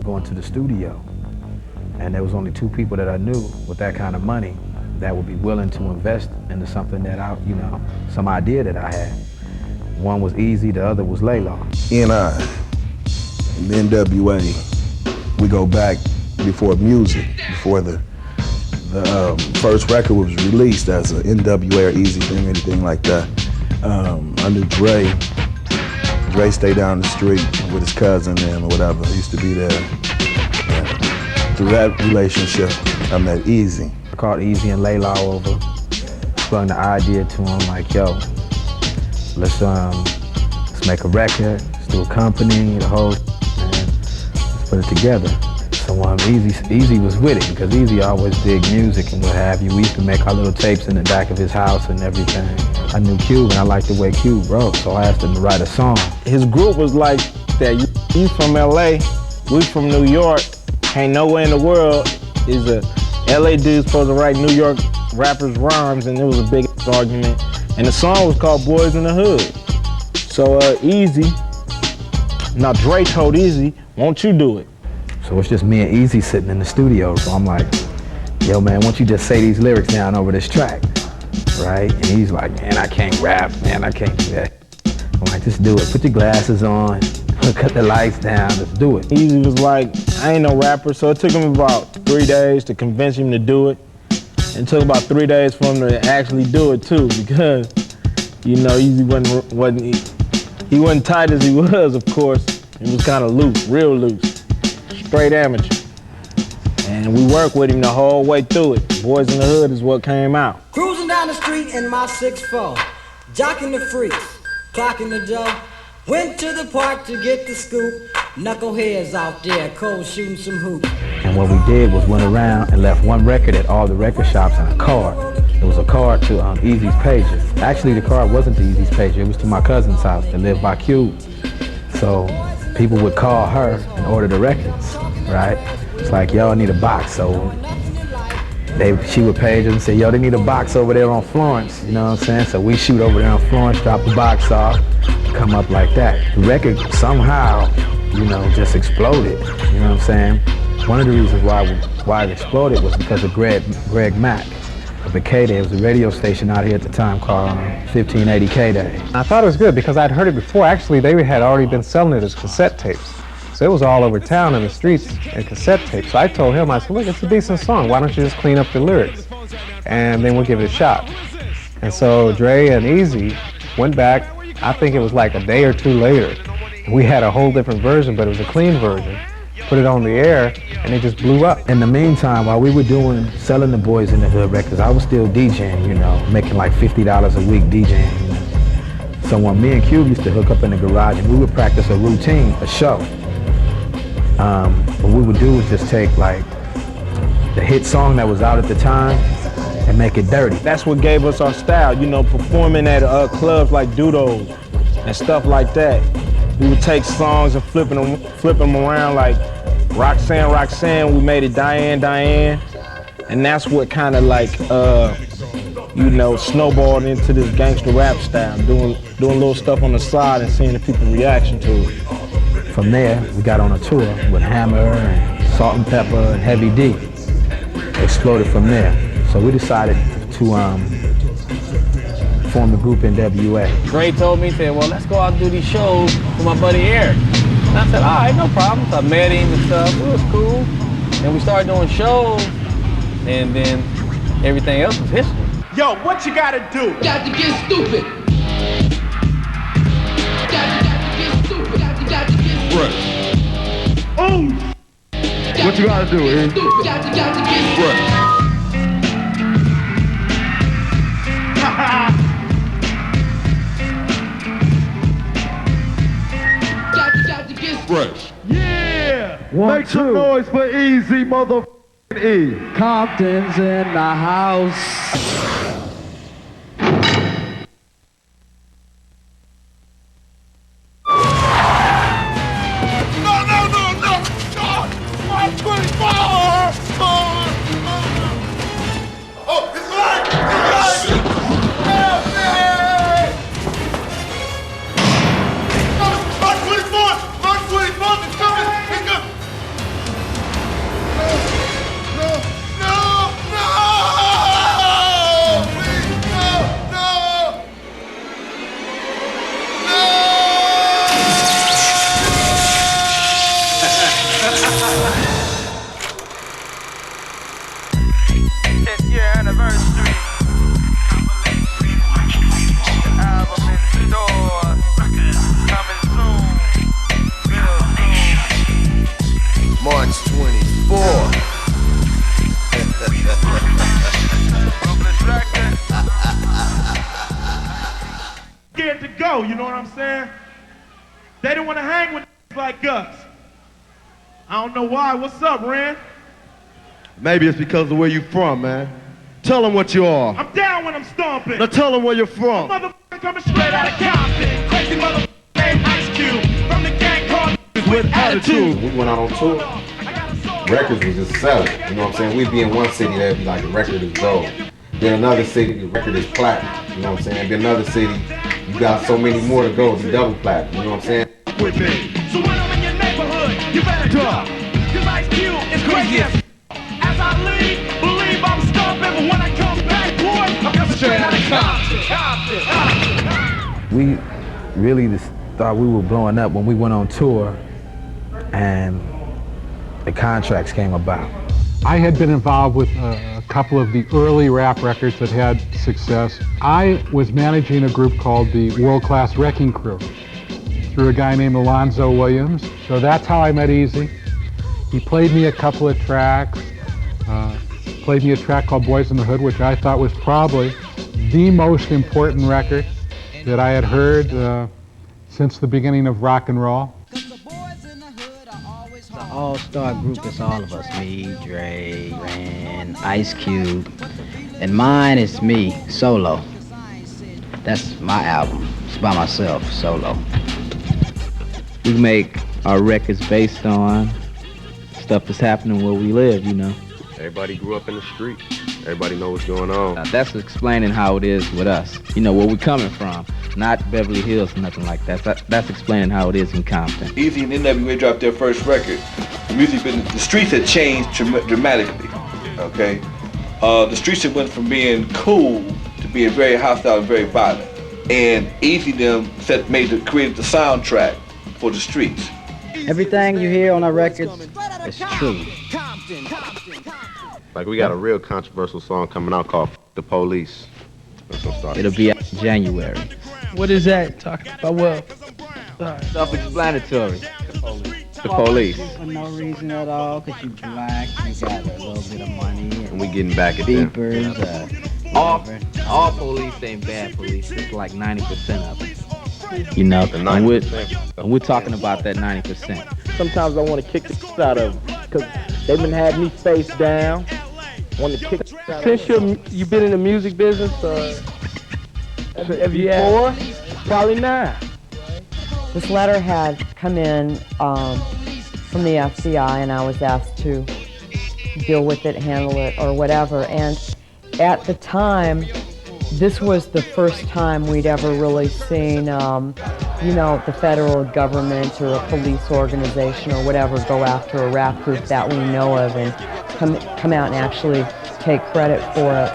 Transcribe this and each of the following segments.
going to the studio. And there was only 2 people that I knew with that kind of money that would be willing to invest into something that some idea that I had. One was Eazy, the other was Layla. N.I, and the N.W.A, we go back before music, before the first record was released as an N.W.A or Eazy thing, anything like that. I knew Dre. Dre stayed down the street with his cousin and or whatever. He used to be there. And through that relationship, I met Eazy. I called Eazy and Layla over, sprung the idea to him like, yo, let's make a record, let's do a company, the whole, and let's put it together. So Eazy was with it because Eazy always did music and what have you. We used to make our little tapes in the back of his house and everything. I knew Cube and I liked the way Cube wrote, so I asked him to write a song. His group was like that. You from LA, we from New York. Ain't nowhere in the world is a LA dude supposed to write New York rappers' rhymes, and it was a big argument. And the song was called Boys in the Hood. So Eazy, now Dre told Eazy, won't you do it? So it's just me and Eazy sitting in the studio. So I'm like, yo man, won't you just say these lyrics down over this track, right? And he's like, man, I can't rap, man, I can't do that. I'm like, just do it, put your glasses on, cut the lights down, let's do it. Eazy was like, I ain't no rapper, so it took him about 3 days to convince him to do it. And it took about 3 days for him to actually do it too, because, Eazy he wasn't tight as he was, of course. He was kind of loose, real loose, straight amateur. And we worked with him the whole way through it. Boys in the Hood is what came out. Cruising down the street in my 6'4", jocking the freaks, clocking the dough. Went to the park to get the scoop. Knuckleheads out there, cold shooting some hoops. And what we did was went around and left one record at all the record shops and a card. It was a card to Eazy's pager. Actually, the card wasn't to Eazy's pager. It was to my cousin's house that lived by Cube. So people would call her and order the records, right? It's like, yo, I need a box. So she would page us and say, yo, they need a box over there on Florence. You know what I'm saying? So we shoot over there on Florence, drop the box off, come up like that. The record somehow, just exploded. You know what I'm saying? One of the reasons why it exploded was because of Greg Mack. The K-Day, it was a radio station out here at the time called 1580 K-Day. I thought it was good because I'd heard it before. Actually, they had already been selling it as cassette tapes. So it was all over town in the streets and cassette tapes. So I told him, I said, look, it's a decent song. Why don't you just clean up the lyrics? And then we'll give it a shot. And so Dre and Eazy went back, I think it was like a day or two later. We had a whole different version, but it was a clean version. Put it on the air, and it just blew up. In the meantime, while we were selling the Boys in the Hood records, I was still DJing, making like $50 a week DJing. So when me and Cube used to hook up in the garage, and we would practice a routine, a show. What we would do was just take like the hit song that was out at the time and make it dirty. That's what gave us our style, performing at clubs like Dudo's and stuff like that. We would take songs and flip them around like Roxanne, Roxanne. We made it Diane, Diane. And that's what kind of like, snowballed into this gangster rap style, doing little stuff on the side and seeing the people's reaction to it. From there, we got on a tour with Hammer and Salt and Pepper and Heavy D. Exploded from there. So we decided to form the group N.W.A. Dre told me, he said, well, let's go out and do these shows with my buddy Eric. And I said, all right, no problem. So I met him and stuff. It was cool. And we started doing shows, and then everything else was history. Yo, what you gotta do? Got to get stupid. Got to get stupid. Got to get stupid. Oh! What you gotta do, eh? Stupid. Got to get stupid. Fresh. Yeah! Make some noise for Eazy, motherfucking E. Compton's in the house. 10-year anniversary. The album in stores. Coming soon. Real soon. March 24th. Scared to go, you know what I'm saying? They don't want to hang with like us. I don't know why. What's up, Ren? Maybe it's because of where you from, man. Tell them what you are. I'm down when I'm stomping. Now tell them where you're from. Motherfucker coming straight out of Compton. Crazy motherfucker named Ice Cube. From the gang called with attitude. We went out on tour. Records was just selling. You know what I'm saying? We'd be in one city, that'd be like the record is gold. Then another city, the record is platinum. You know what I'm saying? Then another city, you got so many more to go, be double platinum. You know what I'm saying? With me. So when I'm in your neighborhood, you better drop. Cause Ice Cube is crazy as I leave, believe I'm stomping, but when I come back, boy, I'm coming straight out of Compton. We really just thought we were blowing up when we went on tour and the contracts came about. I had been involved with a couple of the early rap records that had success. I was managing a group called the World Class Wrecking Crew through a guy named Alonzo Williams. So that's how I met Eazy. He played me a couple of tracks, played me a track called Boys in the Hood, which I thought was probably the most important record that I had heard since the beginning of rock and roll. The all-star group is all of us, me, Dre, Ren, Ice Cube, and mine is me, solo. That's my album. It's by myself, solo. We make our records based on stuff that's happening where we live, you know. Everybody grew up in the street. Everybody know what's going on. Now, that's explaining how it is with us. You know, where we're coming from. Not Beverly Hills, nothing like that. That's explaining how it is in Compton. Eazy and N.W.A. dropped their first record. The music business, the streets had changed dramatically, okay? The streets had went from being cool to being very hostile and very violent. And Eazy them created the soundtrack for the streets. Everything you hear on our records is true. Like we got a real controversial song coming out called F the Police. It'll be out in January. What is that? Talking about what? Self-explanatory. The police. For no reason at all, because you black, you got a little bit of money. And we getting back at them. Beepers, all police ain't bad police. It's like 90% of them. You know, and we're talking about that 90%. Sometimes I want to kick the shit out of them because they've been having me face down. Want to kick the shit out of them. Since you've been in the music business, have you before? Probably not. This letter had come in from the FBI, and I was asked to deal with it, handle it, or whatever. And at the time, this was the first time we'd ever really seen, you know, the federal government or a police organization or whatever go after a rap group that we know of and come out and actually take credit for it.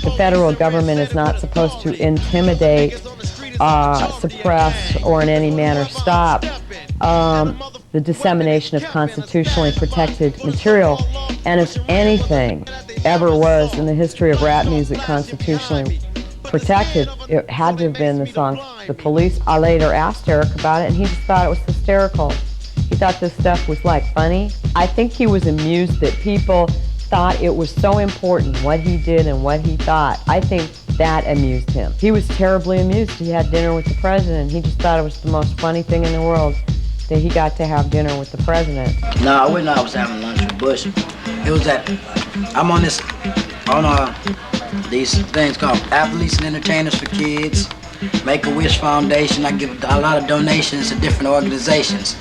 The federal government is not supposed to intimidate, suppress, or in any manner stop the dissemination of constitutionally protected material. And if anything ever was in the history of rap music constitutionally protected, it had to have been the song The Police. I later asked Eric about it, and he just thought it was hysterical. He thought this stuff was like funny. I think he was amused that people thought it was so important what he did and what he thought. I think that amused him. He was terribly amused. He had dinner with the president. He just thought it was the most funny thing in the world that he got to have dinner with the president. No, I wouldn't. I was having lunch with Bush. It was that I'm on these things called Athletes and Entertainers for Kids, Make-A-Wish Foundation. I give a lot of donations to different organizations.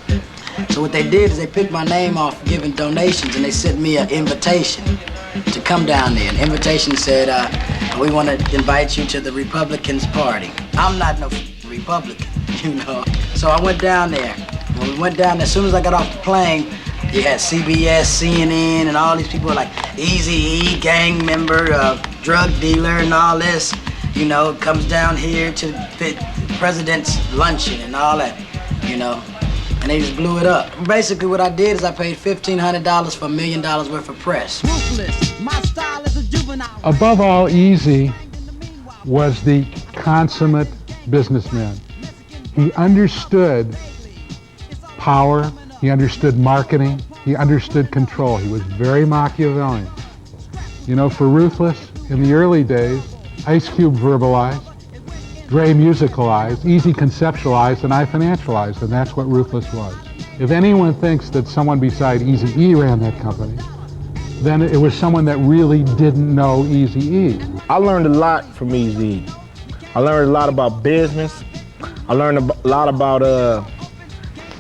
So what they did is they picked my name off giving donations, and they sent me an invitation to come down there. An invitation said, we want to invite you to the Republicans Party. I'm not no Republican, you know. So I went down there. When we went down there, as soon as I got off the plane, you had CBS, CNN, and all these people like Eazy-E, gang member, drug dealer, and all this, you know, comes down here to the president's luncheon and all that, you know. and they just blew it up. Basically what I did is I paid $1,500 for $1 million worth of press. Above all, Eazy was the consummate businessman. He understood power, he understood marketing, he understood control. He was very Machiavellian. You know, for Ruthless, in the early days, Ice Cube verbalized, Dre musicalized, Eazy conceptualized, and I financialized, and that's what Ruthless was. If anyone thinks that someone beside Eazy-E ran that company, then it was someone that really didn't know Eazy-E. I learned a lot from Eazy. I learned a lot about business. I learned a lot about,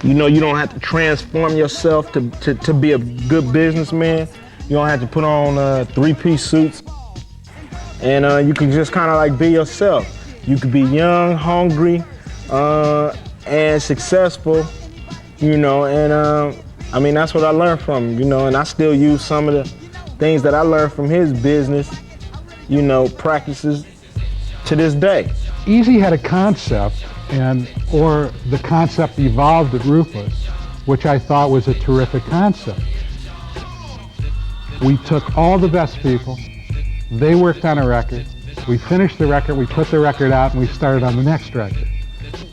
you know, you don't have to transform yourself to be a good businessman. You don't have to put on three-piece suits. And you can just kind of like be yourself. You could be young, hungry, and successful, you know, and I mean, that's what I learned from him, you know, and I still use some of the things that I learned from his business, you know, practices to this day. Eazy had a concept, or the concept evolved at Ruthless, which I thought was a terrific concept. We took all the best people, they worked on a record, we finished the record, we put the record out, and we started on the next record.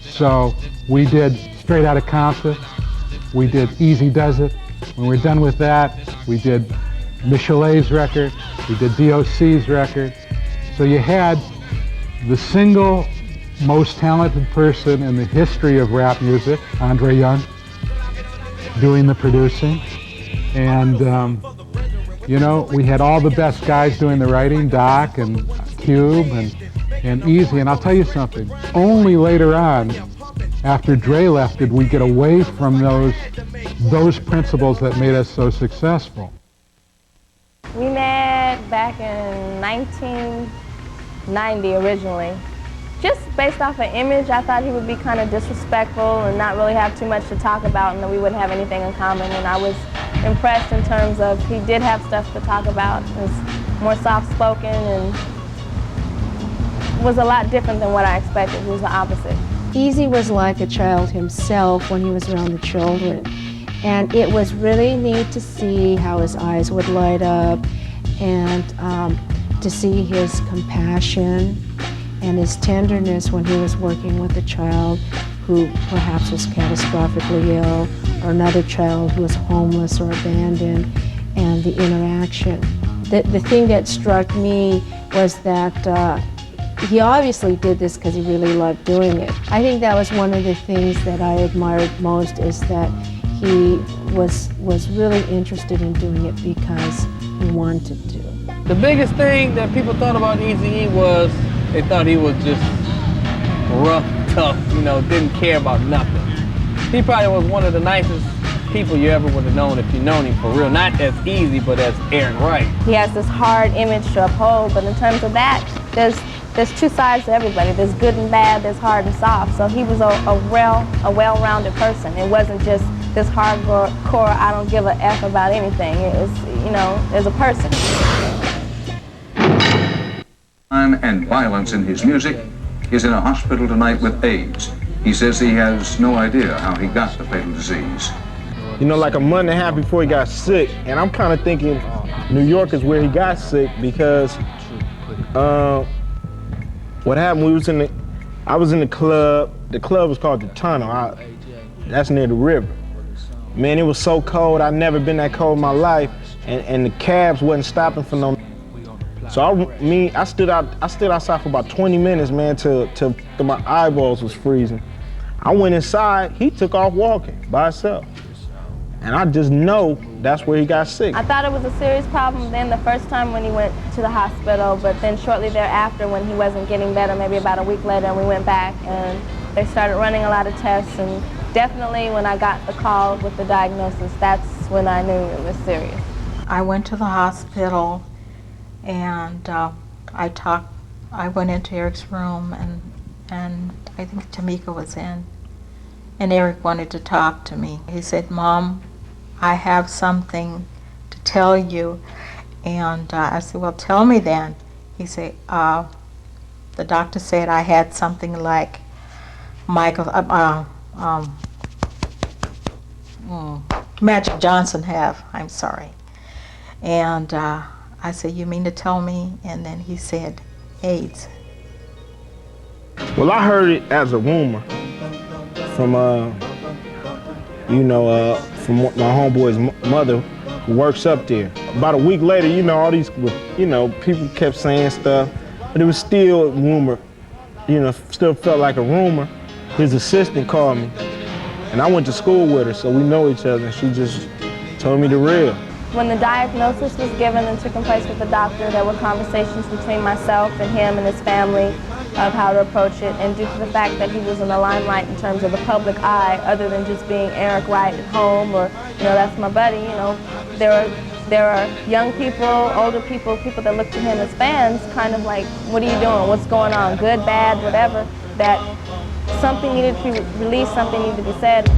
So we did Straight Outta Compton, we did Eazy Does It. When we're done with that, we did Michelet's record, we did DOC's record. So you had the single most talented person in the history of rap music, Andre Young, doing the producing. And you know, we had all the best guys doing the writing, Doc and Cube and Eazy. And I'll tell you something, only later on, after Dre left, did we get away from those principles that made us so successful. We met back in 1990 originally. Just based off an image, I thought he would be kind of disrespectful and not really have too much to talk about, and that we wouldn't have anything in common. And I was impressed in terms of he did have stuff to talk about. He was more soft-spoken and was a lot different than what I expected. He was the opposite. Eazy was like a child himself when he was around the children. And it was really neat to see how his eyes would light up and to see his compassion and his tenderness when he was working with a child who perhaps was catastrophically ill, or another child who was homeless or abandoned, and the interaction. The thing that struck me was that he obviously did this because he really loved doing it. I think that was one of the things that I admired most, is that he was really interested in doing it because he wanted to. The biggest thing that people thought about Eazy-E was they thought he was just rough, tough, you know, didn't care about nothing. He probably was one of the nicest people you ever would have known if you'd known him for real. Not as Eazy, but as Aaron Wright. He has this hard image to uphold, but in terms of that, there's two sides to everybody. There's good and bad, there's hard and soft. So he was a well-rounded person. It wasn't just this hardcore, I don't give a F about anything. It was, you know, there's a person. And violence in his music. He's in a hospital tonight with AIDS. He says he has no idea how he got the fatal disease. You know, like a month and a half before he got sick, and I'm kind of thinking New York is where he got sick, because what happened, I was in the club. The club was called The Tunnel. That's near the river. Man, it was so cold. I'd never been that cold in my life, and the cabs wasn't stopping for no. So I stood outside for about 20 minutes, man, till my eyeballs was freezing. I went inside. He took off walking by himself, and I just know that's where he got sick. I thought it was a serious problem then the first time when he went to the hospital, but then shortly thereafter when he wasn't getting better, maybe about a week later, and we went back and they started running a lot of tests, and definitely when I got the call with the diagnosis, that's when I knew it was serious. I went to the hospital and I went into Eric's room and I think Tamika was in, and Eric wanted to talk to me. He said, "Mom, I have something to tell you." And I said, "Well, tell me then." He said, the doctor said I had something like Magic Johnson have? I'm sorry. And I said, you mean to tell me? And then he said, AIDS. Well, I heard it as a rumor from, from my homeboy's mother who works up there. About a week later, all these, people kept saying stuff, but it was still a rumor, still felt like a rumor. His assistant called me, and I went to school with her, so we know each other, and she just told me the real. When the diagnosis was given and took place with the doctor, there were conversations between myself and him and his family of how to approach it. And due to the fact that he was in the limelight in terms of the public eye, other than just being Eric Wright at home or, that's my buddy, there are young people, older people, people that look to him as fans, kind of like, what are you doing? What's going on? Good, bad, whatever. That something needed to be released, something needed to be said.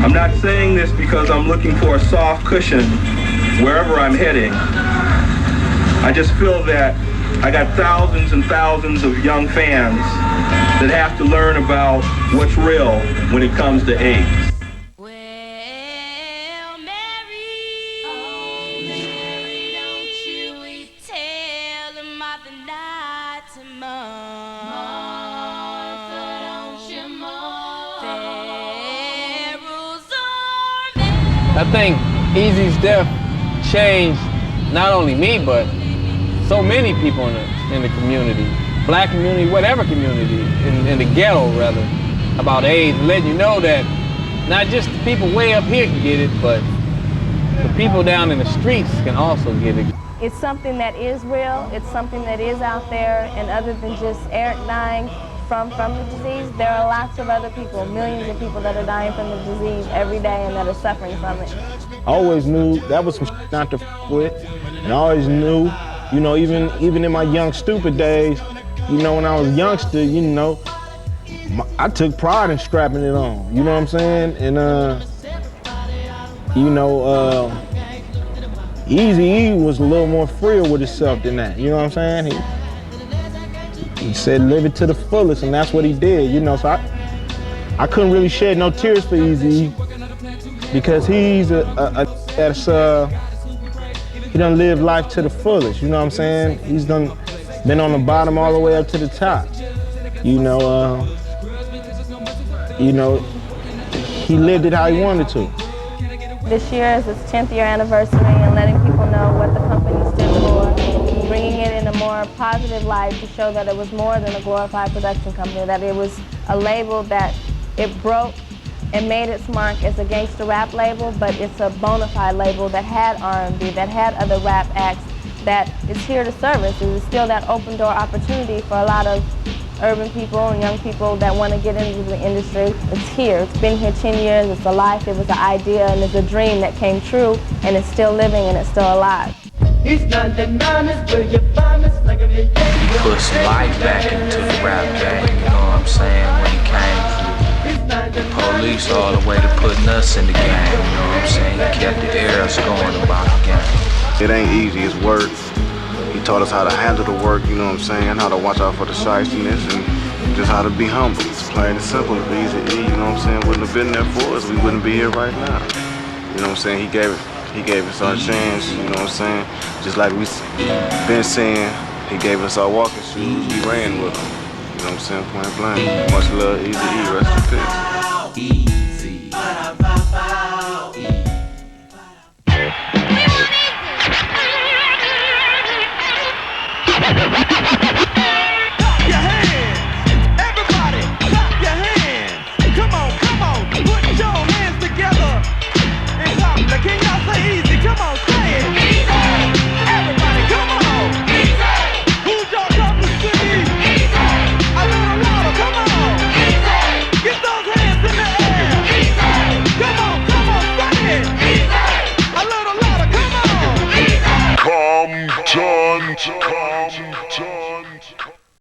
I'm not saying this because I'm looking for a soft cushion wherever I'm heading. I just feel that I got thousands and thousands of young fans that have to learn about what's real when it comes to AIDS. I think Eazy's death changed not only me, but so many people in the community, black community, whatever community, in the ghetto rather, about AIDS, letting you know that not just the people way up here can get it, but the people down in the streets can also get it. It's something that is real, it's something that is out there, and other than just Eric dying from the disease, there are lots of other people, millions of people that are dying from the disease every day and that are suffering from it. I always knew that was some shit not to f with, and I always knew, even in my young stupid days, when I was a youngster, I took pride in strapping it on, you know what I'm saying? And Eazy-E was a little more free with himself than that, you know what I'm saying? He said live it to the fullest, and that's what he did, so I couldn't really shed no tears for Eazy because he's he done lived life to the fullest, you know what I'm saying? He's been on the bottom all the way up to the top, he lived it how he wanted to. This year is its 10th year anniversary, and letting people know what the company stood for, bringing it in a more positive light to show that it was more than a glorified production company, that it was a label that it broke and made its mark as a gangster rap label, but it's a bona fide label that had R&B, that had other rap acts, that is here to service. It is still that open door opportunity for a lot of urban people and young people that want to get into the industry. It's here. It's been here 10 years. It's a life. It was an idea and it's a dream that came true, and it's still living and it's still alive. He put some life back into the rap game, you know what I'm saying, when he came through the police all the way to putting us in the game, you know what I'm saying, he kept the eras going about the game. It ain't easy, it's work. He taught us how to handle the work, you know what I'm saying, how to watch out for the shiestiness and just how to be humble. It's plain and simple. If Eazy-E, you know what I'm saying, wouldn't have been there for us, we wouldn't be here right now. You know what I'm saying, he gave us our chance, you know what I'm saying, just like we been saying, he gave us our walking shoes, we ran with them. You know what I'm saying, point blank. Much love, Eazy-E, rest in peace.